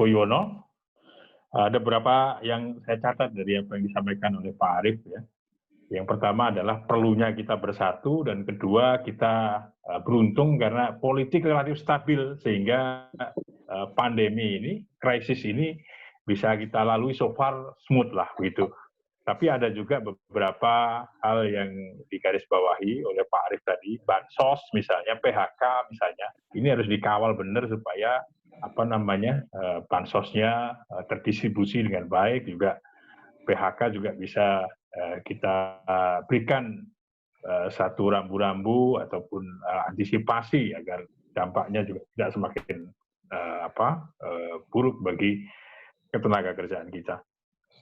Poyono. Ada beberapa yang saya catat dari apa yang disampaikan oleh Pak Arief ya. Yang pertama adalah perlunya kita bersatu, dan kedua kita beruntung karena politik relatif stabil sehingga pandemi ini, krisis ini bisa kita lalui so far smooth lah begitu. Tapi ada juga beberapa hal yang digarisbawahi oleh Pak Arief tadi, bansos misalnya, PHK misalnya, ini harus dikawal benar supaya bansosnya terdistribusi dengan baik, juga PHK juga bisa kita berikan satu rambu-rambu ataupun antisipasi agar dampaknya juga tidak semakin buruk bagi ketenaga kerjaan kita.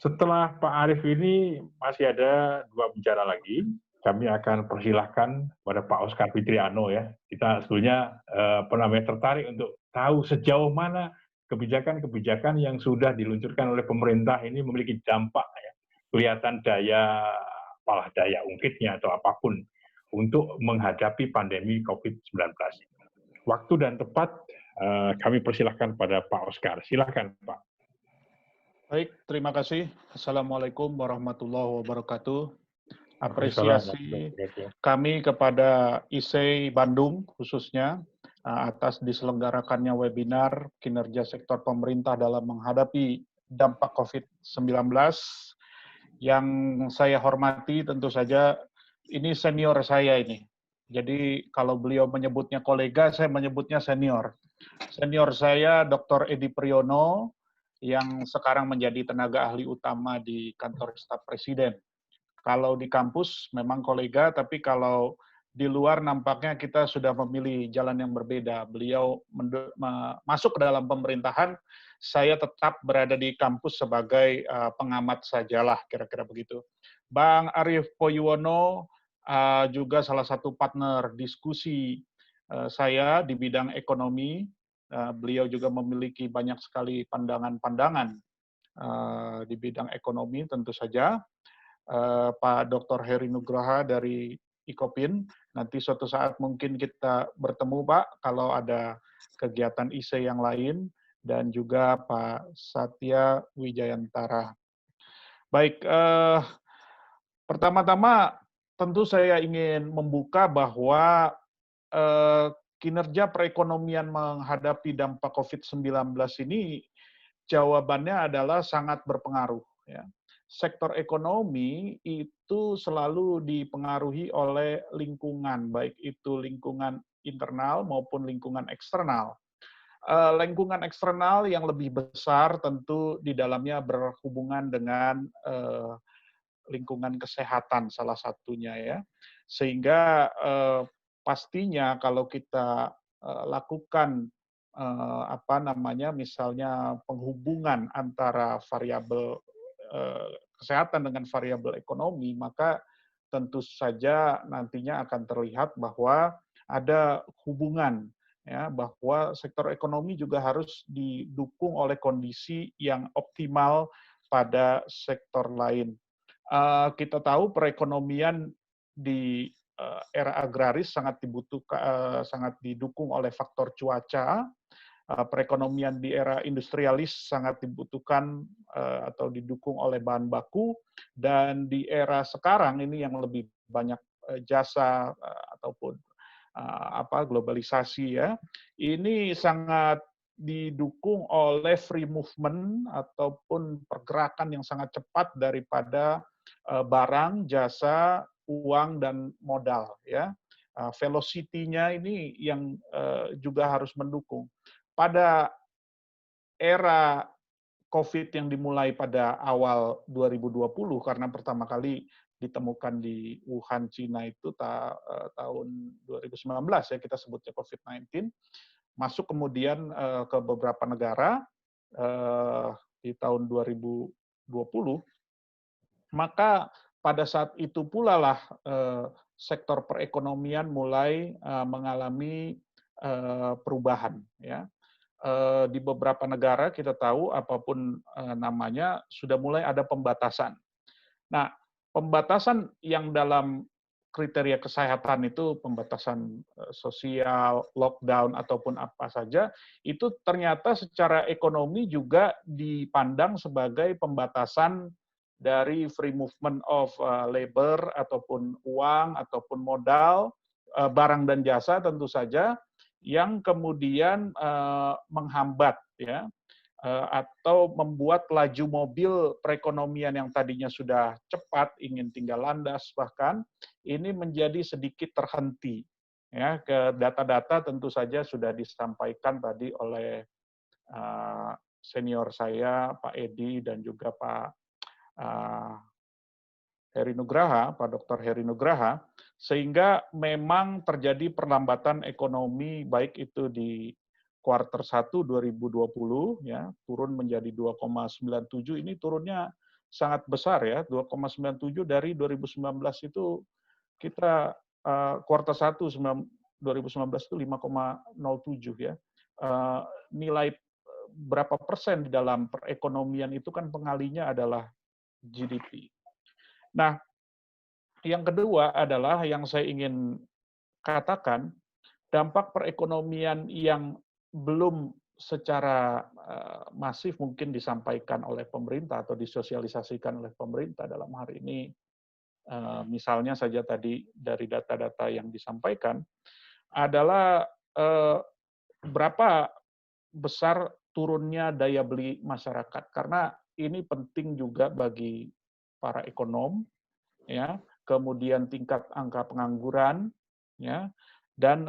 Setelah Pak Arief ini masih ada dua bicara lagi. Kami akan persilahkan pada Pak Oscar Fitriano ya. Kita sebetulnya tertarik untuk tahu sejauh mana kebijakan-kebijakan yang sudah diluncurkan oleh pemerintah ini memiliki dampak ya. Kelihatan daya ungkitnya atau apapun untuk menghadapi pandemi COVID-19. Waktu dan tepat kami persilahkan pada Pak Oscar. Silakan Pak. Baik, terima kasih. Assalamualaikum warahmatullahi wabarakatuh. Apresiasi kami kepada ISEI Bandung khususnya atas diselenggarakannya webinar kinerja sektor pemerintah dalam menghadapi dampak COVID-19. Yang saya hormati tentu saja ini senior saya ini. Jadi kalau beliau menyebutnya kolega, saya menyebutnya senior. Senior saya Dr. Edi Priyono, yang sekarang menjadi tenaga ahli utama di kantor staf presiden. Kalau di kampus memang kolega, tapi kalau di luar nampaknya kita sudah memilih jalan yang berbeda. Beliau masuk ke dalam pemerintahan, saya tetap berada di kampus sebagai pengamat sajalah, kira-kira begitu. Bang Arief Poyono juga salah satu partner diskusi saya di bidang ekonomi. Beliau juga memiliki banyak sekali pandangan-pandangan di bidang ekonomi tentu saja. Pak Dr. Heri Nugraha dari IKOPIN, nanti suatu saat mungkin kita bertemu Pak, kalau ada kegiatan ISE yang lain, dan juga Pak Satya Wijayantara. Baik, pertama-tama tentu saya ingin membuka bahwa kinerja perekonomian menghadapi dampak COVID-19 ini jawabannya adalah sangat berpengaruh. Ya. Sektor ekonomi itu selalu dipengaruhi oleh lingkungan, baik itu lingkungan internal maupun lingkungan eksternal. Lingkungan eksternal yang lebih besar tentu di dalamnya berhubungan dengan lingkungan kesehatan salah satunya ya, sehingga pastinya kalau kita lakukan misalnya penghubungan antara variabel kesehatan dengan variabel ekonomi, maka tentu saja nantinya akan terlihat bahwa ada hubungan ya, bahwa sektor ekonomi juga harus didukung oleh kondisi yang optimal pada sektor lain. Kita tahu perekonomian di era agraris sangat didukung oleh faktor cuaca. Perekonomian di era industrialis sangat dibutuhkan atau didukung oleh bahan baku, dan di era sekarang ini yang lebih banyak jasa ataupun globalisasi ya, ini sangat didukung oleh free movement ataupun pergerakan yang sangat cepat daripada barang, jasa, uang, dan modal ya. Velocity-nya ini yang juga harus mendukung. Pada era COVID yang dimulai pada awal 2020, karena pertama kali ditemukan di Wuhan, Cina itu tahun 2019 ya, kita sebutnya COVID-19, masuk kemudian ke beberapa negara di tahun 2020, maka pada saat itu pula lah sektor perekonomian mulai mengalami perubahan ya. Di beberapa negara kita tahu apapun namanya sudah mulai ada pembatasan. Nah, pembatasan yang dalam kriteria kesehatan itu pembatasan sosial, lockdown ataupun apa saja, itu ternyata secara ekonomi juga dipandang sebagai pembatasan dari free movement of labor ataupun uang ataupun modal, barang dan jasa tentu saja yang kemudian menghambat ya atau membuat laju mobil perekonomian yang tadinya sudah cepat, ingin tinggal landas bahkan, ini menjadi sedikit terhenti. Ya, ke data-data tentu saja sudah disampaikan tadi oleh senior saya, Pak Edi, dan juga Pak Heri Nugraha, Pak Dr. Heri Nugraha, sehingga memang terjadi perlambatan ekonomi baik itu di kuartal 1 2020 ya, turun menjadi 2,97, ini turunnya sangat besar ya, 2,97 dari 2019 itu kita kuartal 1 2019 itu 5,07 ya. Nilai berapa persen di dalam perekonomian itu kan pengalinya adalah GDP. Nah, yang kedua adalah yang saya ingin katakan, dampak perekonomian yang belum secara masif mungkin disampaikan oleh pemerintah atau disosialisasikan oleh pemerintah dalam hari ini, misalnya saja tadi dari data-data yang disampaikan, adalah berapa besar turunnya daya beli masyarakat. Karena ini penting juga bagi para ekonom, ya, kemudian tingkat angka pengangguran, ya, dan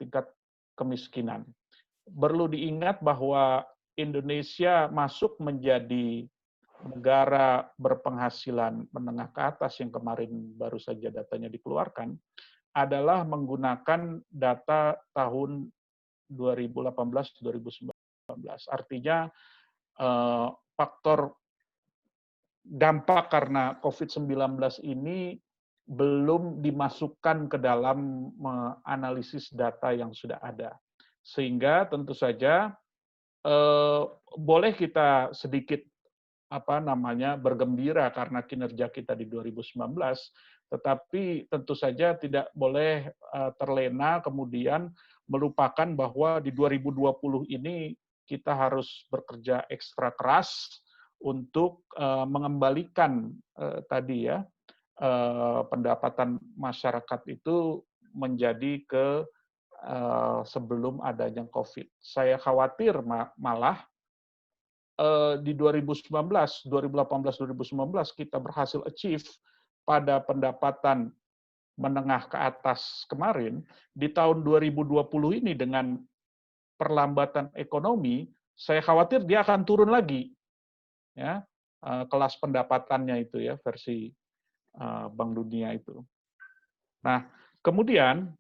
tingkat kemiskinan. Perlu diingat bahwa Indonesia masuk menjadi negara berpenghasilan menengah ke atas yang kemarin baru saja datanya dikeluarkan, adalah menggunakan data tahun 2018-2019. Artinya faktor dampak karena COVID-19 ini belum dimasukkan ke dalam analisis data yang sudah ada. Sehingga tentu saja boleh kita sedikit bergembira karena kinerja kita di 2019, tetapi tentu saja tidak boleh terlena kemudian melupakan bahwa di 2020 ini kita harus bekerja ekstra keras untuk mengembalikan tadi ya pendapatan masyarakat itu menjadi ke sebelum adanya COVID. Saya khawatir malah di 2019, 2018, 2019 kita berhasil achieve pada pendapatan menengah ke atas kemarin, di tahun 2020 ini dengan perlambatan ekonomi, saya khawatir dia akan turun lagi. Ya, kelas pendapatannya itu ya, versi Bank Dunia itu. Nah, kemudian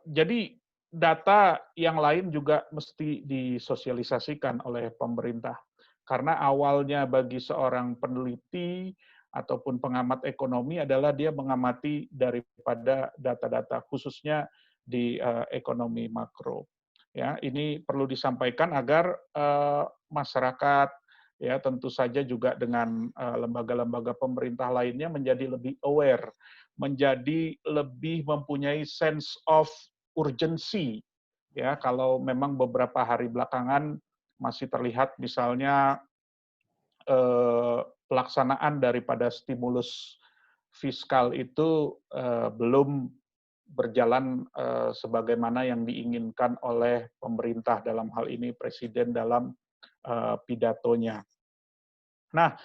jadi data yang lain juga mesti disosialisasikan oleh pemerintah. Karena awalnya bagi seorang peneliti ataupun pengamat ekonomi adalah dia mengamati daripada data-data khususnya di ekonomi makro. Ya, ini perlu disampaikan agar masyarakat ya tentu saja juga dengan lembaga-lembaga pemerintah lainnya menjadi lebih aware, menjadi lebih mempunyai sense of urgency. Ya, kalau memang beberapa hari belakangan masih terlihat misalnya pelaksanaan daripada stimulus fiskal itu belum berjalan sebagaimana yang diinginkan oleh pemerintah, dalam hal ini Presiden dalam pidatonya. Nah,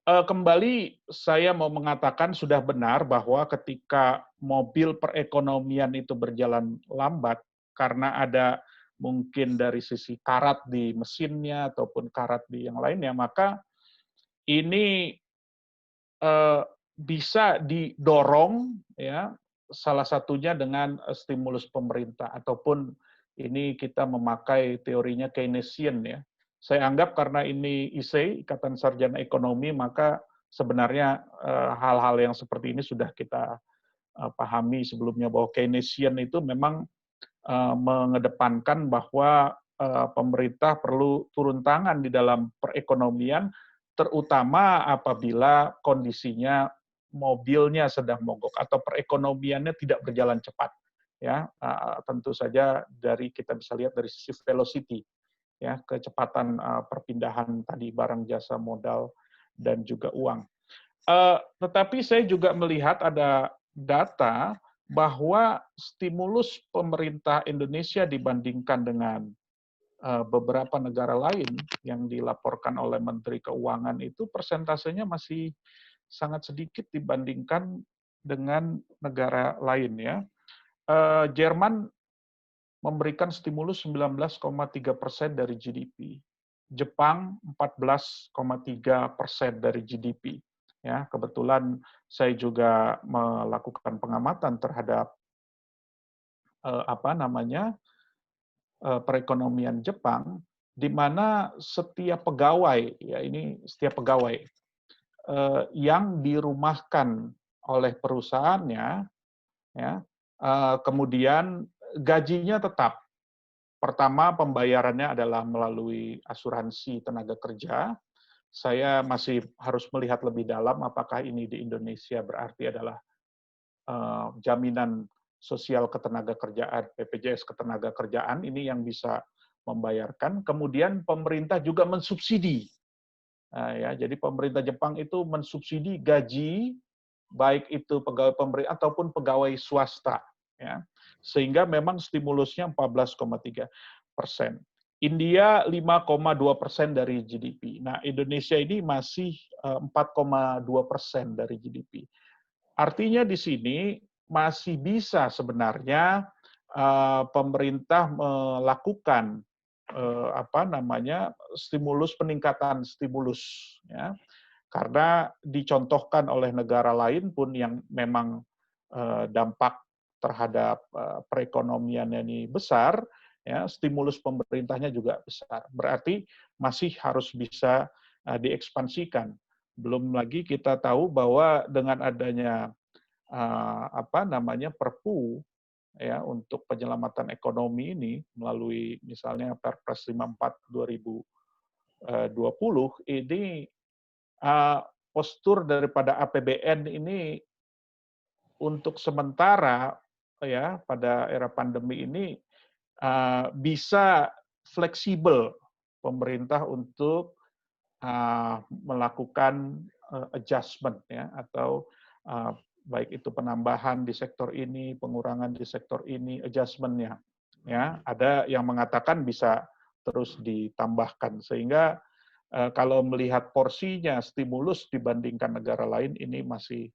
kembali saya mau mengatakan sudah benar bahwa ketika mobil perekonomian itu berjalan lambat karena ada mungkin dari sisi karat di mesinnya ataupun karat di yang lainnya, maka ini bisa didorong ya salah satunya dengan stimulus pemerintah ataupun ini kita memakai teorinya Keynesian ya. Saya anggap karena ini ISEI, Ikatan Sarjana Ekonomi, maka sebenarnya hal-hal yang seperti ini sudah kita pahami sebelumnya bahwa Keynesian itu memang mengedepankan bahwa pemerintah perlu turun tangan di dalam perekonomian, terutama apabila kondisinya mobilnya sedang mogok atau perekonomiannya tidak berjalan cepat. Ya, tentu saja kita bisa lihat dari sisi velocity, ya, kecepatan perpindahan tadi barang, jasa, modal, dan juga uang. Tetapi saya juga melihat ada data bahwa stimulus pemerintah Indonesia dibandingkan dengan beberapa negara lain yang dilaporkan oleh Menteri Keuangan itu persentasenya masih sangat sedikit dibandingkan dengan negara lain, ya. Jerman memberikan stimulus 19,3% dari GDP. Jepang 14,3% dari GDP. Ya, kebetulan saya juga melakukan pengamatan terhadap perekonomian Jepang, di mana setiap pegawai, ya ini setiap pegawai yang dirumahkan oleh perusahaannya, ya, kemudian gajinya tetap. Pertama, pembayarannya adalah melalui asuransi tenaga kerja. Saya masih harus melihat lebih dalam apakah ini di Indonesia berarti adalah jaminan sosial ketenagakerjaan, BPJS ketenagakerjaan, ini yang bisa membayarkan. Kemudian pemerintah juga mensubsidi. Ya, jadi pemerintah Jepang itu mensubsidi gaji, baik itu pegawai pemerintah ataupun pegawai swasta. Ya. Sehingga memang stimulusnya 14,3%. India 5,2% dari GDP. Nah, Indonesia ini masih 4,2% dari GDP. Artinya di sini masih bisa sebenarnya pemerintah melakukan stimulus, peningkatan stimulus, ya, karena dicontohkan oleh negara lain pun yang memang dampak terhadap perekonomiannya ini besar, ya, stimulus pemerintahnya juga besar. Berarti masih harus bisa diekspansikan. Belum lagi kita tahu bahwa dengan adanya Perpu, ya, untuk penyelamatan ekonomi ini melalui misalnya Perpres 54 2020 ini postur daripada APBN ini untuk sementara, ya, pada era pandemi ini bisa fleksibel pemerintah untuk melakukan adjustment, ya, atau baik itu penambahan di sektor ini, pengurangan di sektor ini, adjustment-nya. Ya, ada yang mengatakan bisa terus ditambahkan, sehingga kalau melihat porsinya stimulus dibandingkan negara lain ini masih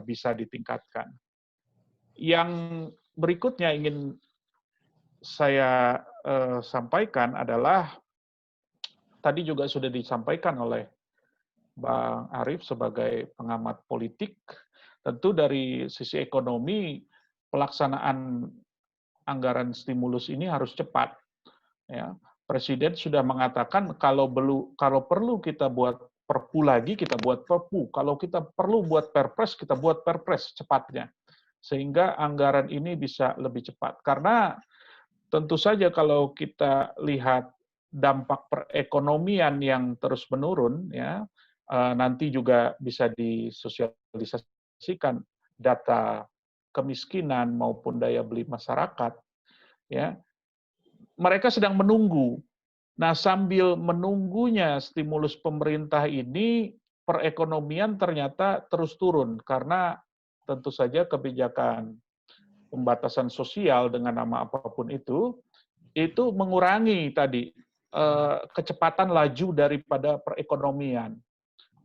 bisa ditingkatkan. Yang berikutnya ingin saya sampaikan adalah tadi juga sudah disampaikan oleh Bang Arief sebagai pengamat politik. Tentu dari sisi ekonomi, pelaksanaan anggaran stimulus ini harus cepat. Ya, Presiden sudah mengatakan kalau perlu kita buat Perpu lagi, kita buat Perpu. Kalau kita perlu buat Perpres, kita buat Perpres cepatnya. Sehingga anggaran ini bisa lebih cepat. Karena tentu saja kalau kita lihat dampak perekonomian yang terus menurun, ya, nanti juga bisa disosialisasikan data kemiskinan maupun daya beli masyarakat, ya, mereka sedang menunggu. Nah, sambil menunggunya stimulus pemerintah ini, perekonomian ternyata terus turun karena tentu saja kebijakan pembatasan sosial dengan nama apapun itu mengurangi tadi kecepatan laju daripada perekonomian.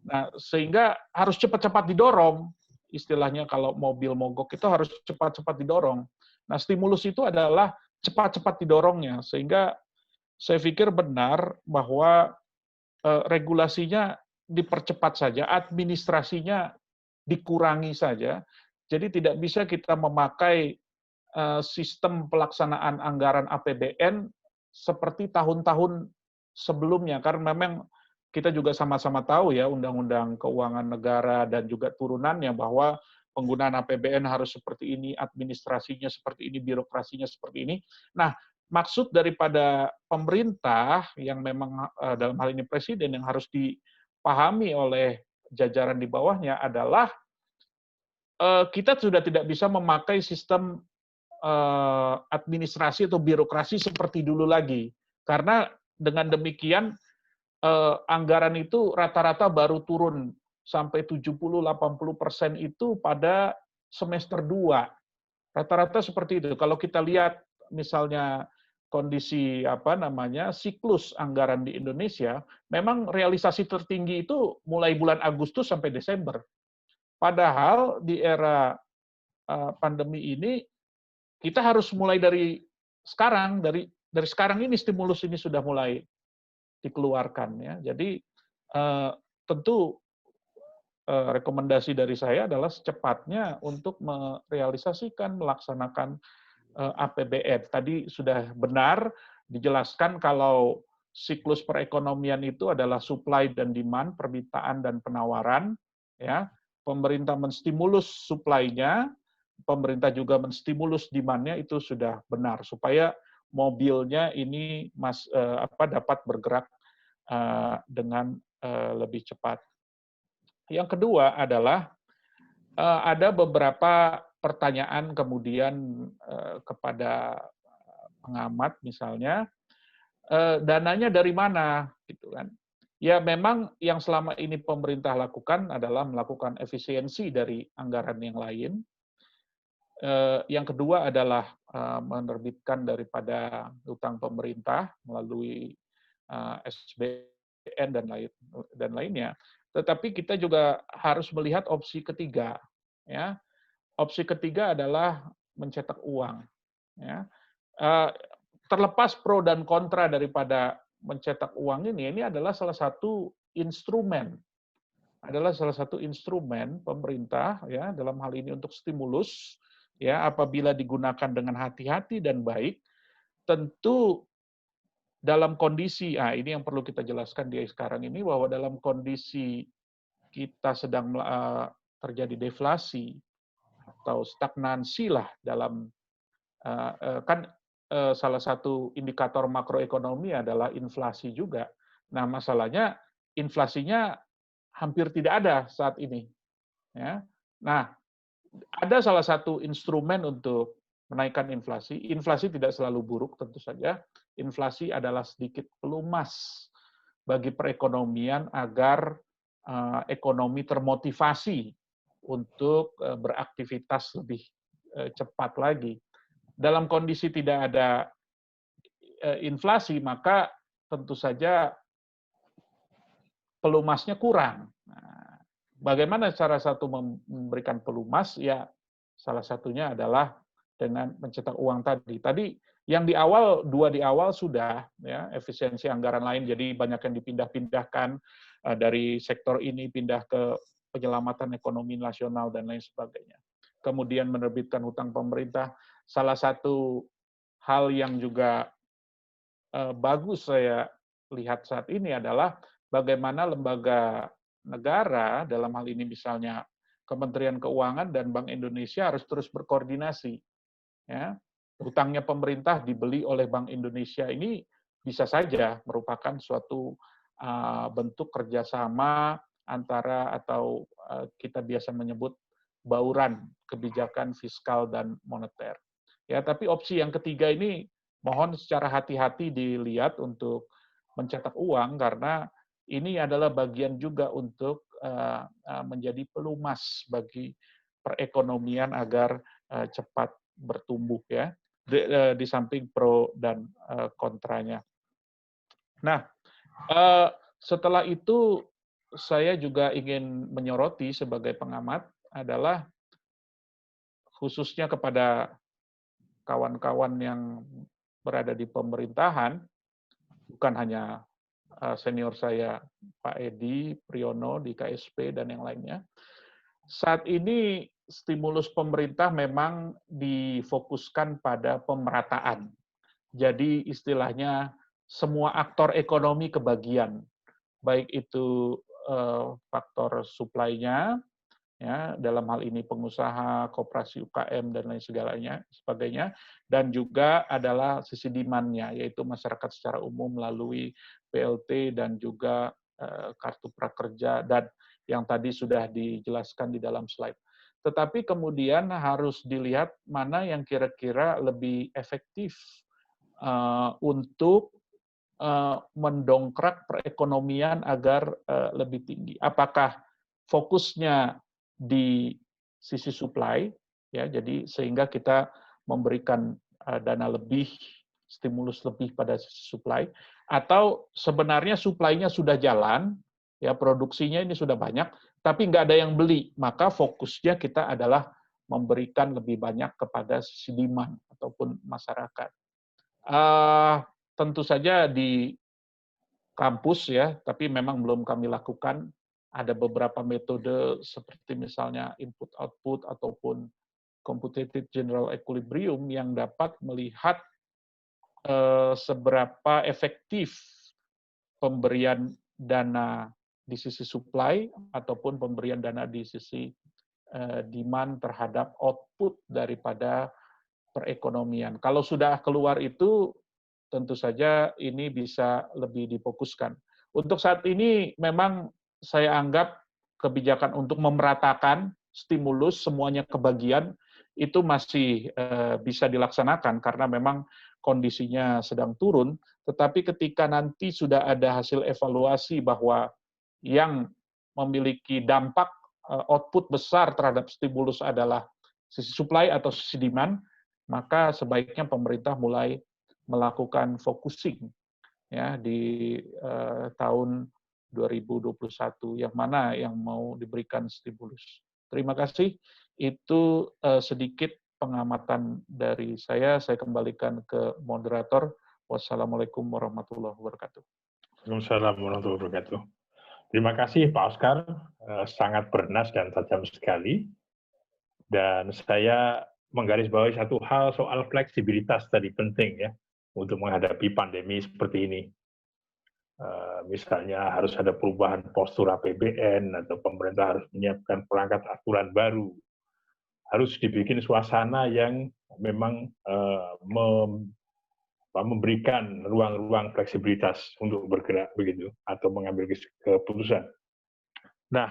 Nah, sehingga harus cepat-cepat didorong, istilahnya kalau mobil mogok itu harus cepat-cepat didorong. Nah, stimulus itu adalah cepat-cepat didorongnya, sehingga saya pikir benar bahwa regulasinya dipercepat saja, administrasinya dikurangi saja, jadi tidak bisa kita memakai sistem pelaksanaan anggaran APBN seperti tahun-tahun sebelumnya, karena memang kita juga sama-sama tahu ya Undang-Undang Keuangan Negara dan juga turunannya bahwa penggunaan APBN harus seperti ini, administrasinya seperti ini, birokrasinya seperti ini. Nah, maksud daripada pemerintah yang memang dalam hal ini presiden yang harus dipahami oleh jajaran di bawahnya adalah kita sudah tidak bisa memakai sistem administrasi atau birokrasi seperti dulu lagi. Karena dengan demikian anggaran itu rata-rata baru turun sampai 70-80% itu pada semester 2. Rata-rata seperti itu. Kalau kita lihat misalnya kondisi siklus anggaran di Indonesia, memang realisasi tertinggi itu mulai bulan Agustus sampai Desember. Padahal di era pandemi ini kita harus mulai dari sekarang, dari sekarang ini stimulus ini sudah mulai dikeluarkan ya. Jadi tentu rekomendasi dari saya adalah secepatnya untuk merealisasikan, melaksanakan APBN. Tadi sudah benar dijelaskan kalau siklus perekonomian itu adalah supply dan demand, permintaan dan penawaran. Ya, pemerintah menstimulus supply-nya, pemerintah juga menstimulus demand-nya, itu sudah benar supaya mobilnya ini dapat bergerak dengan lebih cepat. Yang kedua adalah ada beberapa pertanyaan kemudian kepada pengamat misalnya, dananya dari mana gitu kan. Ya memang yang selama ini pemerintah lakukan adalah melakukan efisiensi dari anggaran yang lain. Yang kedua adalah menerbitkan daripada utang pemerintah melalui SBN dan lainnya. Tetapi kita juga harus melihat opsi ketiga. Ya, opsi ketiga adalah mencetak uang. Ya, terlepas pro dan kontra daripada mencetak uang ini adalah salah satu instrumen pemerintah ya dalam hal ini untuk stimulus ya apabila digunakan dengan hati-hati dan baik tentu dalam kondisi ini yang perlu kita jelaskan di sekarang ini bahwa dalam kondisi kita sedang terjadi deflasi atau stagnansi lah dalam salah satu indikator makroekonomi adalah inflasi juga. Nah, masalahnya inflasinya hampir tidak ada saat ini. Ya. Nah, ada salah satu instrumen untuk menaikkan inflasi. Inflasi tidak selalu buruk, tentu saja. Inflasi adalah sedikit pelumas bagi perekonomian agar ekonomi termotivasi untuk beraktivitas lebih cepat lagi. Dalam kondisi tidak ada inflasi, maka tentu saja pelumasnya kurang. Nah, bagaimana cara satu memberikan pelumas? Ya, salah satunya adalah dengan mencetak uang tadi. Tadi yang dua di awal sudah ya efisiensi anggaran lain, jadi banyak yang dipindah-pindahkan dari sektor ini pindah ke penyelamatan ekonomi nasional dan lain sebagainya. Kemudian menerbitkan hutang pemerintah. Salah satu hal yang juga bagus saya lihat saat ini adalah bagaimana lembaga negara, dalam hal ini misalnya Kementerian Keuangan dan Bank Indonesia harus terus berkoordinasi. Ya. Hutangnya pemerintah dibeli oleh Bank Indonesia ini bisa saja merupakan suatu bentuk kerjasama antara atau kita biasa menyebut bauran kebijakan fiskal dan moneter. Ya, tapi opsi yang ketiga ini mohon secara hati-hati dilihat untuk mencetak uang karena ini adalah bagian juga untuk menjadi pelumas bagi perekonomian agar cepat bertumbuh ya di samping pro dan kontranya. Nah, setelah itu saya juga ingin menyoroti sebagai pengamat adalah khususnya kepada kawan-kawan yang berada di pemerintahan, bukan hanya senior saya Pak Edi Priyono di KSP dan yang lainnya. Saat ini stimulus pemerintah memang difokuskan pada pemerataan. Jadi istilahnya semua aktor ekonomi kebagian, baik itu faktor supply-nya, ya dalam hal ini pengusaha, koperasi UKM dan lain sebagainya, dan juga adalah sisi demand-nya, yaitu masyarakat secara umum melalui PLT dan juga kartu prakerja dan yang tadi sudah dijelaskan di dalam slide. tetapi kemudian harus dilihat mana yang kira-kira lebih efektif untuk mendongkrak perekonomian agar lebih tinggi. Apakah fokusnya di sisi supply, ya, jadi sehingga kita memberikan dana lebih, stimulus lebih pada sisi supply, atau sebenarnya supply-nya sudah jalan, ya, produksinya ini sudah banyak, tapi nggak ada yang beli, maka fokusnya kita adalah memberikan lebih banyak kepada sisi demand ataupun masyarakat. Tentu saja di kampus, ya, tapi memang belum kami lakukan. Ada beberapa metode seperti misalnya input-output ataupun computative general equilibrium yang dapat melihat seberapa efektif pemberian dana di sisi supply ataupun pemberian dana di sisi demand terhadap output daripada perekonomian. Kalau sudah keluar itu, tentu saja ini bisa lebih difokuskan. Untuk saat ini memang saya anggap kebijakan untuk memeratakan stimulus semuanya kebagian itu masih bisa dilaksanakan karena memang kondisinya sedang turun, tetapi ketika nanti sudah ada hasil evaluasi bahwa yang memiliki dampak output besar terhadap stimulus adalah sisi supply atau sisi demand, maka sebaiknya pemerintah mulai melakukan focusing, ya, di tahun 2021 yang mana yang mau diberikan stimulus. Terima kasih. Itu sedikit pengamatan dari saya. Saya kembalikan ke moderator. Wassalamualaikum warahmatullahi wabarakatuh. Waalaikumsalam warahmatullahi wabarakatuh. Terima kasih Pak Oscar, sangat bernas dan tajam sekali. Dan saya menggarisbawahi satu hal soal fleksibilitas tadi penting, ya, untuk menghadapi pandemi seperti ini. Misalnya harus ada perubahan postur APBN atau pemerintah harus menyiapkan perangkat aturan baru. Harus dibikin suasana yang memang memberikan ruang-ruang fleksibilitas untuk bergerak begitu atau mengambil keputusan. Nah,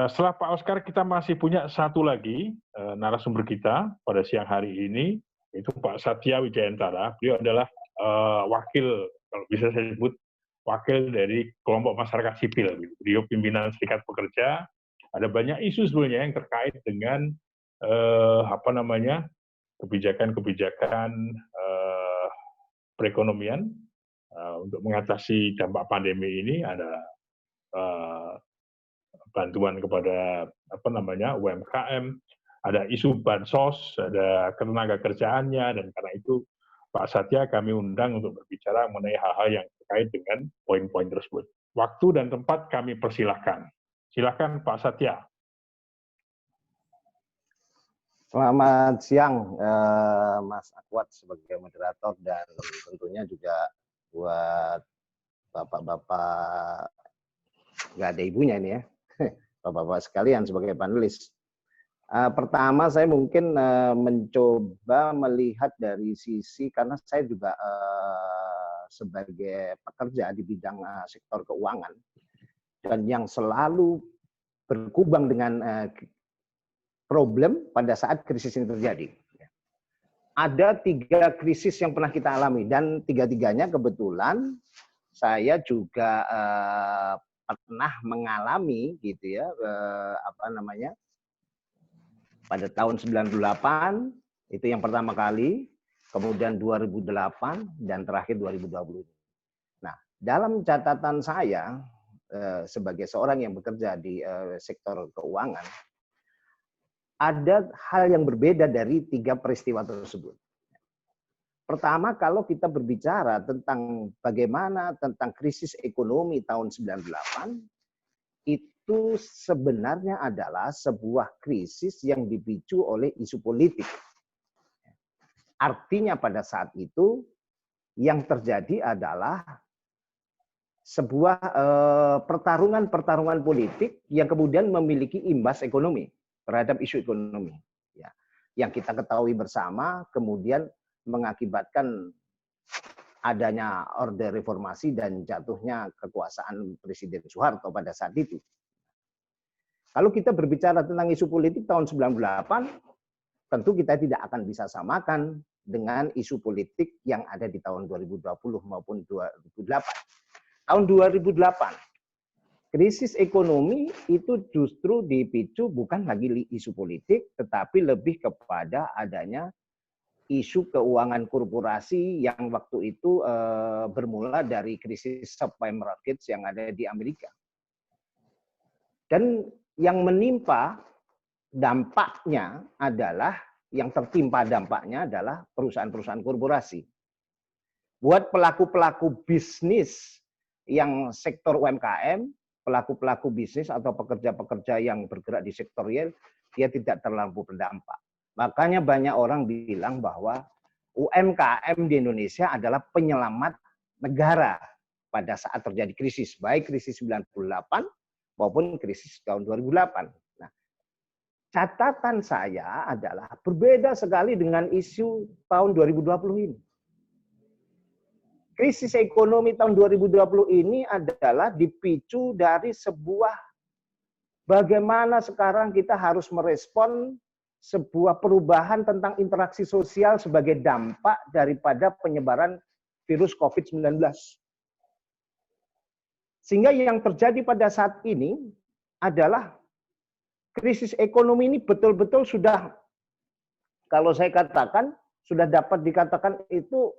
setelah Pak Oscar, kita masih punya satu lagi narasumber kita pada siang hari ini, yaitu Pak Satya Wijayantara. Beliau adalah wakil, kalau bisa saya sebut, wakil dari kelompok masyarakat sipil. Beliau pimpinan serikat pekerja. Ada banyak isu sebenarnya yang terkait dengan kebijakan-kebijakan perekonomian untuk mengatasi dampak pandemi ini. Ada bantuan kepada UMKM, ada isu bansos, ada ketenaga kerjaannya, dan karena itu Pak Satya kami undang untuk berbicara mengenai hal-hal yang terkait dengan poin-poin tersebut. Waktu dan tempat kami persilahkan. Silakan Pak Satya. Selamat siang Mas Akwat sebagai moderator, dan tentunya juga buat bapak-bapak, nggak ada ibunya ini ya, bapak-bapak sekalian sebagai panelis. Pertama saya mungkin mencoba melihat dari sisi, karena saya juga sebagai pekerja di bidang sektor keuangan, dan yang selalu berkubang dengan problem pada saat krisis ini terjadi. Ada 3 krisis yang pernah kita alami, dan 3-tiganya kebetulan saya juga pernah mengalami gitu ya, pada tahun 98 itu yang pertama kali, kemudian 2008 dan terakhir 2020. Nah, dalam catatan saya sebagai seorang yang bekerja di sektor keuangan, ada hal yang berbeda dari 3 peristiwa tersebut. Pertama, kalau kita berbicara tentang bagaimana tentang krisis ekonomi tahun 98, itu sebenarnya adalah sebuah krisis yang dipicu oleh isu politik. Artinya pada saat itu yang terjadi adalah sebuah pertarungan politik yang kemudian memiliki imbas ekonomi terhadap isu ekonomi, ya, yang kita ketahui bersama, kemudian mengakibatkan adanya Orde Reformasi dan jatuhnya kekuasaan Presiden Soeharto pada saat itu. Kalau kita berbicara tentang isu politik tahun 98, tentu kita tidak akan bisa samakan dengan isu politik yang ada di tahun 2020 maupun 2008. Tahun 2008, krisis ekonomi itu justru dipicu bukan lagi isu politik, tetapi lebih kepada adanya isu keuangan korporasi yang waktu itu bermula dari krisis subprime mortgage yang ada di Amerika. Dan yang menimpa dampaknya adalah, yang tertimpa dampaknya adalah perusahaan-perusahaan korporasi. Buat pelaku-pelaku bisnis yang sektor UMKM, pelaku-pelaku bisnis atau pekerja-pekerja yang bergerak di sektor real, dia tidak terlalu berdampak. Makanya banyak orang bilang bahwa UMKM di Indonesia adalah penyelamat negara pada saat terjadi krisis, baik krisis 98 maupun krisis tahun 2008. Nah, catatan saya adalah berbeda sekali dengan isu tahun 2020 ini. Krisis ekonomi tahun 2020 ini adalah dipicu dari sebuah bagaimana sekarang kita harus merespon sebuah perubahan tentang interaksi sosial sebagai dampak daripada penyebaran virus COVID-19. Sehingga yang terjadi pada saat ini adalah krisis ekonomi ini betul-betul sudah, kalau saya katakan, sudah dapat dikatakan itu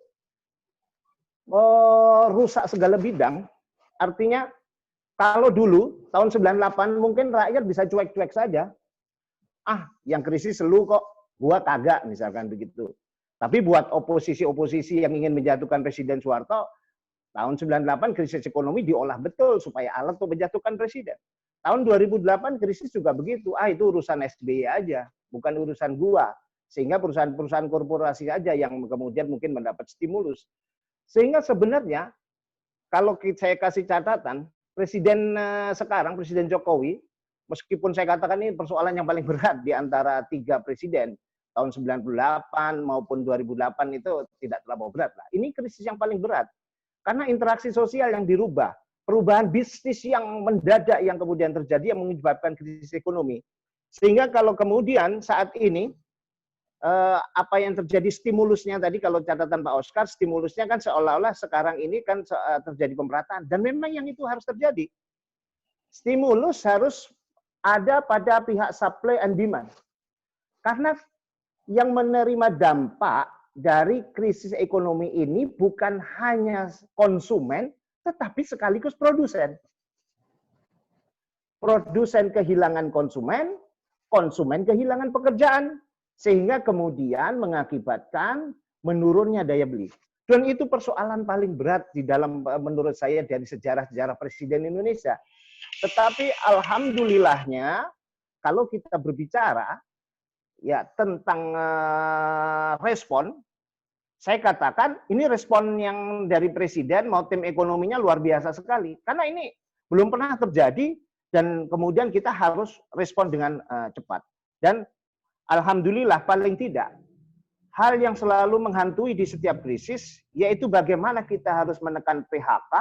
rusak segala bidang. Artinya kalau dulu tahun 98 mungkin rakyat bisa cuek-cuek saja. Yang krisis lu kok, gua kagak, misalkan begitu. Tapi buat oposisi-oposisi yang ingin menjatuhkan Presiden Soeharto, tahun 98 krisis ekonomi diolah betul supaya alat untuk menjatuhkan presiden. Tahun 2008 krisis juga begitu. Itu urusan SBY aja, bukan urusan gua. Sehingga perusahaan-perusahaan korporasi aja yang kemudian mungkin mendapat stimulus. Sehingga sebenarnya kalau saya kasih catatan, Presiden sekarang, Presiden Jokowi, meskipun saya katakan ini persoalan yang paling berat di antara 3 presiden, tahun 98 maupun 2008 itu tidak terlalu berat lah. Ini krisis yang paling berat. Karena interaksi sosial yang dirubah, perubahan bisnis yang mendadak yang kemudian terjadi yang menyebabkan krisis ekonomi. Sehingga kalau kemudian saat ini, apa yang terjadi stimulusnya tadi, kalau catatan Pak Oscar, stimulusnya kan seolah-olah sekarang ini kan terjadi pemerataan. Dan memang yang itu harus terjadi. Stimulus harus ada pada pihak supply and demand. Karena yang menerima dampak dari krisis ekonomi ini bukan hanya konsumen, tetapi sekaligus produsen. Produsen kehilangan konsumen, konsumen kehilangan pekerjaan, sehingga kemudian mengakibatkan menurunnya daya beli. Dan itu persoalan paling berat di dalam, menurut saya, dari sejarah-sejarah Presiden Indonesia. Tetapi alhamdulillahnya, kalau kita berbicara ya tentang respon, saya katakan ini respon yang dari Presiden mau tim ekonominya luar biasa sekali. Karena ini belum pernah terjadi dan kemudian kita harus respon dengan cepat. Dan alhamdulillah paling tidak, hal yang selalu menghantui di setiap krisis, yaitu bagaimana kita harus menekan PHK,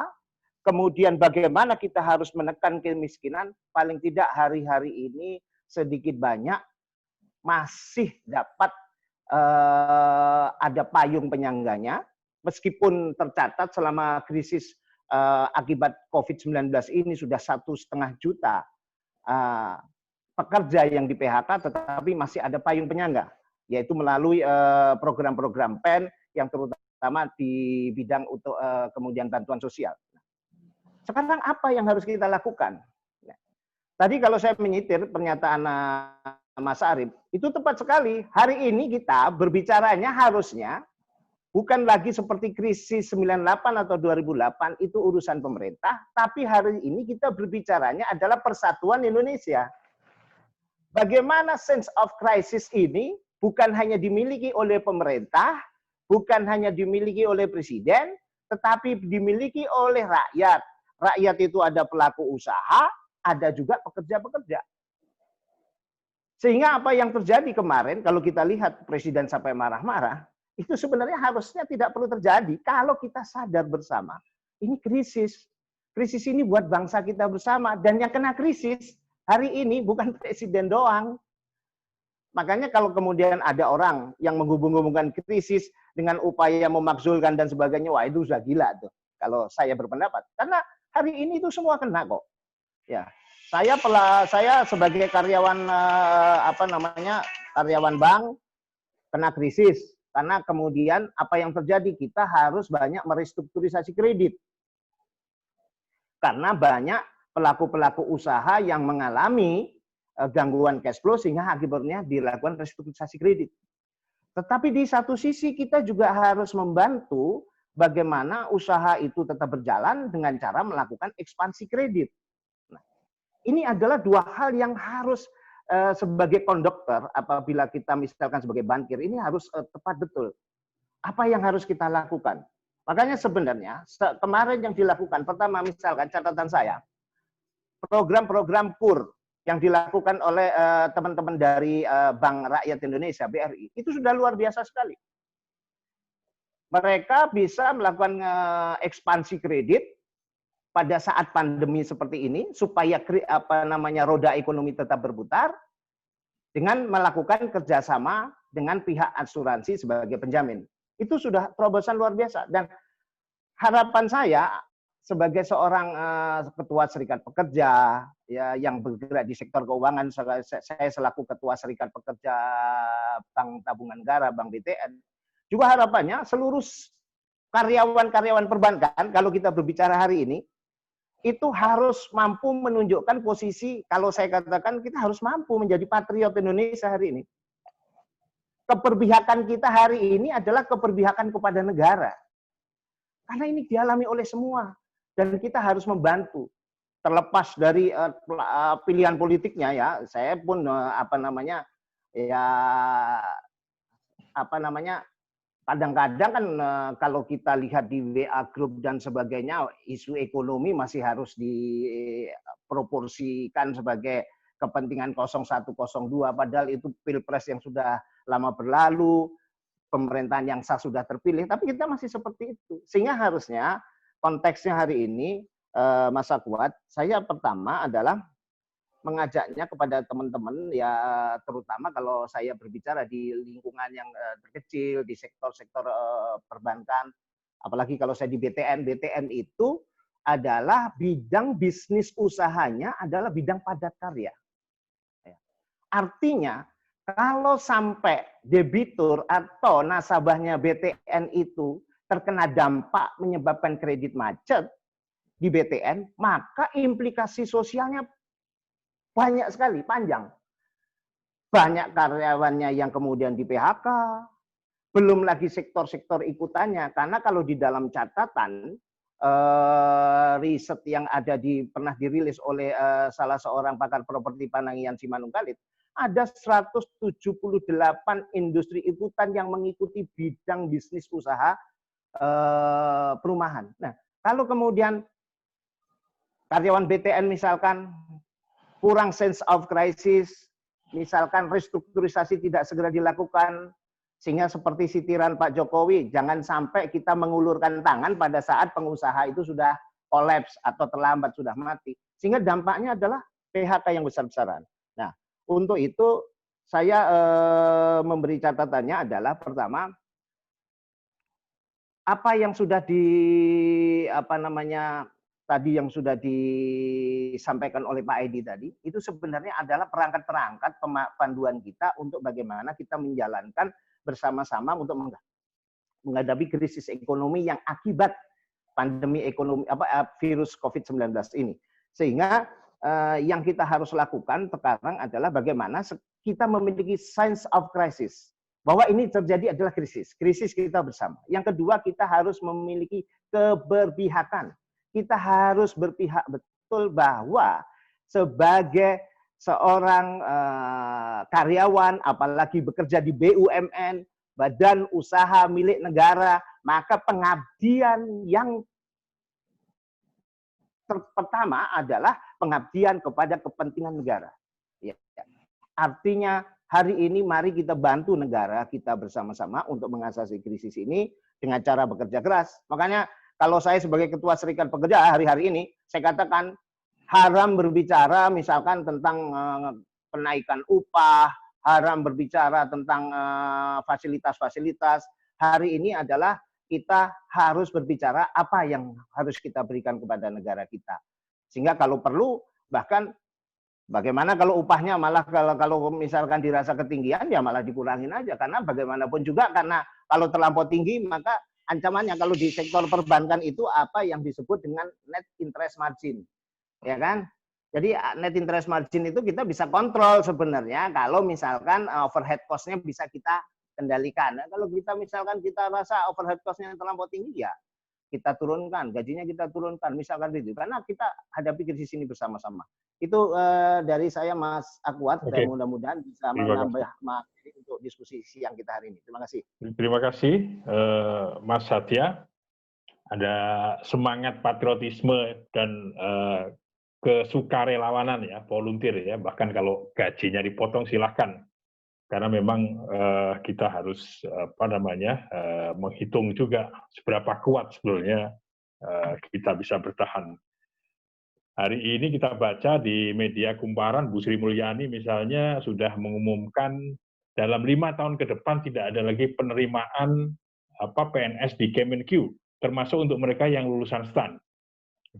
kemudian bagaimana kita harus menekan kemiskinan, paling tidak hari-hari ini sedikit banyak masih dapat ada payung penyangganya, meskipun tercatat selama krisis akibat COVID-19 ini sudah 1,5 juta pekerja yang di PHK, tetapi masih ada payung penyangga, yaitu melalui program-program PEN yang terutama di bidang untuk kemudian bantuan sosial. Sekarang apa yang harus kita lakukan? Tadi kalau saya menyitir pernyataan Mas Arief, itu tepat sekali. Hari ini kita berbicaranya harusnya bukan lagi seperti krisis 98 atau 2008, itu urusan pemerintah, tapi hari ini kita berbicaranya adalah persatuan Indonesia. Bagaimana sense of crisis ini bukan hanya dimiliki oleh pemerintah, bukan hanya dimiliki oleh presiden, tetapi dimiliki oleh rakyat. Rakyat itu ada pelaku usaha, ada juga pekerja-pekerja. Sehingga apa yang terjadi kemarin, kalau kita lihat presiden sampai marah-marah, itu sebenarnya harusnya tidak perlu terjadi kalau kita sadar bersama. Ini krisis. Krisis ini buat bangsa kita bersama. Dan yang kena krisis Hari ini bukan presiden doang. Makanya kalau kemudian ada orang yang menghubung-hubungkan krisis dengan upaya memakzulkan dan sebagainya, wah itu sudah gila tuh. Kalau saya berpendapat, karena hari ini itu semua kena kok. Ya, saya sebagai karyawan karyawan bank kena krisis karena kemudian apa yang terjadi, kita harus banyak merestrukturisasi kredit karena banyak pelaku-pelaku usaha yang mengalami gangguan cash flow sehingga akibatnya dilakukan restrukturisasi kredit. Tetapi di satu sisi kita juga harus membantu bagaimana usaha itu tetap berjalan dengan cara melakukan ekspansi kredit. Nah, ini adalah dua hal yang harus sebagai konduktor, apabila kita misalkan sebagai bankir, ini harus tepat betul. Apa yang harus kita lakukan? Makanya sebenarnya kemarin yang dilakukan, pertama misalkan catatan saya, program-program KUR yang dilakukan oleh teman-teman dari Bank Rakyat Indonesia, BRI, itu sudah luar biasa sekali. Mereka bisa melakukan ekspansi kredit pada saat pandemi seperti ini supaya roda ekonomi tetap berputar dengan melakukan kerjasama dengan pihak asuransi sebagai penjamin. Itu sudah terobosan luar biasa. Dan harapan saya sebagai seorang ketua Serikat Pekerja ya yang bergerak di sektor keuangan, saya selaku ketua Serikat Pekerja Bank Tabungan Negara, Bank BTN, juga harapannya seluruh karyawan-karyawan perbankan, kalau kita berbicara hari ini, itu harus mampu menunjukkan posisi, kalau saya katakan kita harus mampu menjadi patriot Indonesia hari ini. Keperpihakan kita hari ini adalah keperpihakan kepada negara. Karena ini dialami oleh semua. Dan kita harus membantu. Terlepas dari pilihan politiknya ya, saya pun kadang-kadang kan kalau kita lihat di WA Group dan sebagainya, isu ekonomi masih harus diproporsikan sebagai kepentingan 0102, padahal itu pilpres yang sudah lama berlalu, pemerintahan yang sah sudah terpilih, tapi kita masih seperti itu. Sehingga harusnya konteksnya hari ini, Mas Sakuat, saya pertama adalah mengajaknya kepada teman-teman ya, terutama kalau saya berbicara di lingkungan yang terkecil, di sektor-sektor perbankan, apalagi kalau saya di BTN. BTN itu adalah bidang bisnis usahanya adalah bidang padat karya. Artinya kalau sampai debitur atau nasabahnya BTN itu terkena dampak menyebabkan kredit macet di BTN, maka implikasi sosialnya banyak sekali, panjang. Banyak karyawannya yang kemudian di PHK, belum lagi sektor-sektor ikutannya. Karena kalau di dalam catatan riset yang pernah dirilis oleh salah seorang pakar properti Panangian Simanungkalit, ada 178 industri ikutan yang mengikuti bidang bisnis usaha perumahan. Nah, kalau kemudian karyawan BTN misalkan kurang sense of crisis, misalkan restrukturisasi tidak segera dilakukan, sehingga seperti sitiran Pak Jokowi, jangan sampai kita mengulurkan tangan pada saat pengusaha itu sudah kolaps atau terlambat, sudah mati. Sehingga dampaknya adalah PHK yang besar-besaran. Nah, untuk itu saya memberi catatannya adalah pertama, apa yang sudah tadi yang sudah disampaikan oleh Pak Edi tadi, itu sebenarnya adalah perangkat-perangkat panduan kita untuk bagaimana kita menjalankan bersama-sama untuk menghadapi krisis ekonomi yang akibat pandemi ekonomi virus COVID-19 ini. Sehingga yang kita harus lakukan sekarang adalah bagaimana kita memiliki sense of crisis. Bahwa ini terjadi adalah krisis kita bersama. Yang kedua, kita harus memiliki keberpihakan. Kita harus berpihak betul bahwa sebagai seorang karyawan, apalagi bekerja di BUMN, badan usaha milik negara, maka pengabdian yang pertama adalah pengabdian kepada kepentingan negara. Ya. Artinya hari ini mari kita bantu negara kita bersama-sama untuk mengatasi krisis ini dengan cara bekerja keras. Makanya kalau saya sebagai ketua Serikat Pekerja hari-hari ini, saya katakan haram berbicara misalkan tentang kenaikan upah, haram berbicara tentang fasilitas-fasilitas. Hari ini adalah kita harus berbicara apa yang harus kita berikan kepada negara kita. Sehingga kalau perlu, bahkan bagaimana kalau upahnya malah kalau misalkan dirasa ketinggian, ya malah dikurangin aja. Karena bagaimanapun juga, karena kalau terlampau tinggi, maka ancamannya kalau di sektor perbankan itu apa yang disebut dengan net interest margin. Ya kan? Jadi net interest margin itu kita bisa kontrol sebenarnya kalau misalkan overhead cost-nya bisa kita kendalikan. Nah, kalau misalkan kita rasa overhead cost-nya terlampau tinggi, ya kita turunkan, gajinya kita turunkan, misalkan itu. Karena kita hadapi krisis ini bersama-sama. Itu dari saya, Mas Akwat, dan mudah-mudahan bisa menambah materi untuk diskusi siang kita hari ini. Terima kasih. Terima kasih, Mas Satya. Ada semangat patriotisme dan kesukarelawanan ya, volunteer ya. Bahkan kalau gajinya dipotong silahkan. Karena memang kita harus menghitung juga seberapa kuat sebetulnya kita bisa bertahan. Hari ini kita baca di media kumparan, Bu Sri Mulyani misalnya sudah mengumumkan dalam 5 tahun ke depan tidak ada lagi penerimaan PNS di Kemenq, termasuk untuk mereka yang lulusan STAN.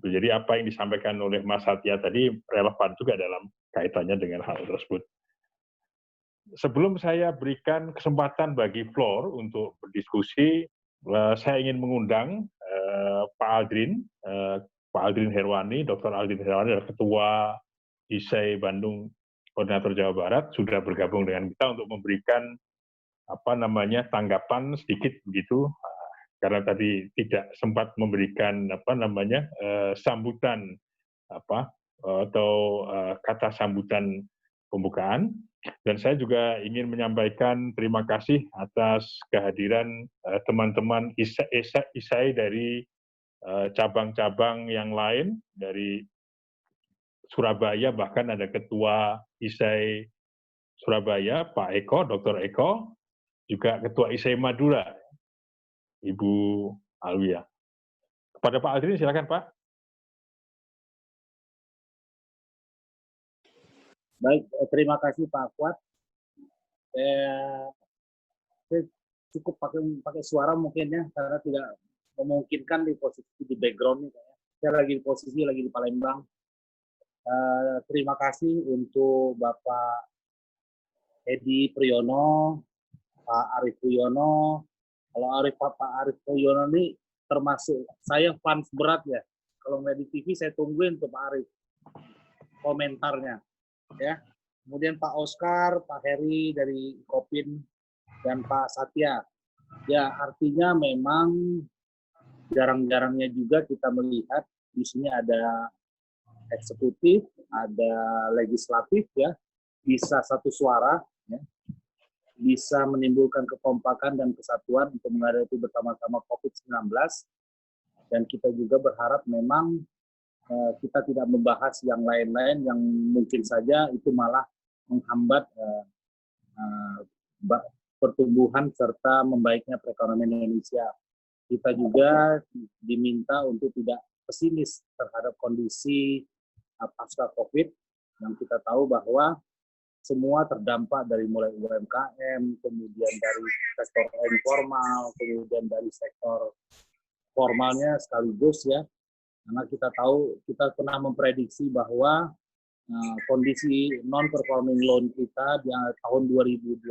Jadi apa yang disampaikan oleh Mas Satya tadi relevan juga dalam kaitannya dengan hal tersebut. Sebelum saya berikan kesempatan bagi Floor untuk berdiskusi, saya ingin mengundang Pak Aldrin Herwani. Dr. Aldrin Herwani adalah Ketua ISEI Bandung Koordinator Jawa Barat, sudah bergabung dengan kita untuk memberikan tanggapan sedikit begitu, karena tadi tidak sempat memberikan sambutan atau kata sambutan pembukaan. Dan saya juga ingin menyampaikan terima kasih atas kehadiran teman-teman ISEI dari cabang-cabang yang lain, dari Surabaya, bahkan ada Ketua ISEI Surabaya, Pak Eko, Dr. Eko, juga Ketua ISEI Madura, Ibu Alwia. Kepada Pak Aldrin, silakan Pak. Baik, terima kasih Pak Akwat. Saya cukup pakai suara mungkin ya, karena tidak memungkinkan di posisi di background. Saya lagi di Palembang. Terima kasih untuk Bapak Edi Priyono, Pak Arief Priyono. Kalau Pak Arief Priyono ini termasuk saya fans berat ya. Kalau nggak di TV saya tungguin tuh Pak Arief komentarnya. Ya, kemudian Pak Oscar, Pak Heri dari Kopin, dan Pak Satya. Ya, artinya memang jarang-jarangnya juga kita melihat di sini ada eksekutif, ada legislatif ya, bisa satu suara, ya, bisa menimbulkan kekompakan dan kesatuan untuk menghadapi bersama-sama COVID-19. Dan kita juga berharap memang kita tidak membahas yang lain-lain yang mungkin saja itu malah menghambat pertumbuhan serta membaiknya perekonomian Indonesia. Kita juga diminta untuk tidak pesimis terhadap kondisi pasca COVID, yang kita tahu bahwa semua terdampak dari mulai UMKM, kemudian dari sektor informal, kemudian dari sektor formalnya sekaligus ya. Karena kita tahu, kita pernah memprediksi bahwa kondisi non-performing loan kita di tahun 2021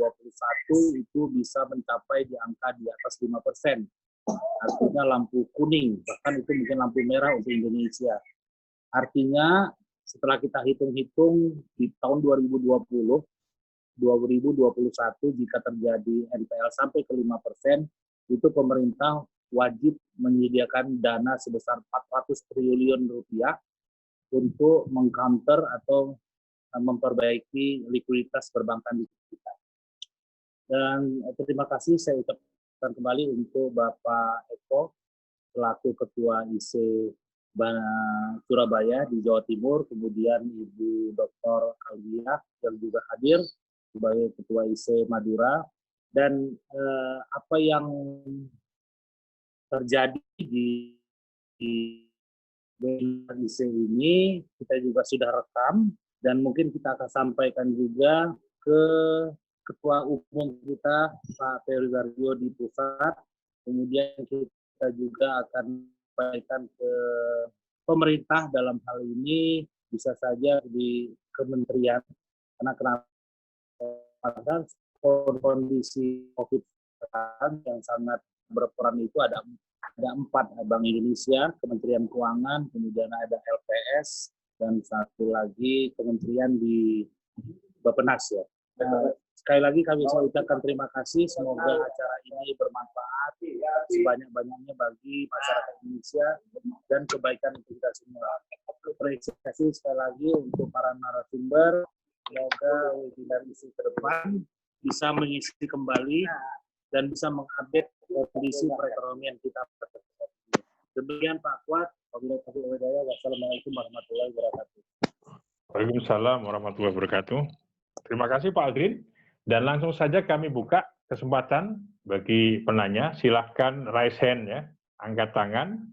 itu bisa mencapai di angka di atas 5%. Artinya lampu kuning, bahkan itu mungkin lampu merah untuk Indonesia. Artinya setelah kita hitung-hitung di tahun 2020, 2021 jika terjadi NPL sampai ke 5%, itu pemerintah wajib menyediakan dana sebesar 400 triliun rupiah untuk mengcounter atau memperbaiki likuiditas perbankan di kita. Dan terima kasih saya ucapkan kembali untuk Bapak Eko selaku Ketua ISEI Surabaya di Jawa Timur, kemudian Ibu Dr. Alwia yang juga hadir sebagai Ketua ISEI Madura, dan apa yang terjadi di webinar IC ini kita juga sudah rekam dan mungkin kita akan sampaikan juga ke Ketua Umum kita Pak Ferry Warjio di pusat. Kemudian kita juga akan sampaikan ke pemerintah dalam hal ini, bisa saja di kementerian, karena kenapa kondisi COVID yang sangat berperan itu ada 4, Bank Indonesia, Kementerian Keuangan, kemudian ada LPS, dan satu lagi kementerian di Bappenas ya. Sekali lagi saya ucapkan terima kasih, semoga acara ini bermanfaat sebanyak-banyaknya bagi masyarakat Indonesia dan kebaikan untuk kita semua. Apresiasi sekali lagi untuk para narasumber, semoga webinar IC ke depan bisa mengisi kembali dan bisa mengupdate kondisi perekonomian kita. Demikian Pak Fuad, wassalamualaikum warahmatullahi wabarakatuh. Waalaikumsalam warahmatullahi wabarakatuh. Terima kasih Pak Aldrin. Dan langsung saja kami buka kesempatan bagi penanya. Silahkan raise hand ya, angkat tangan.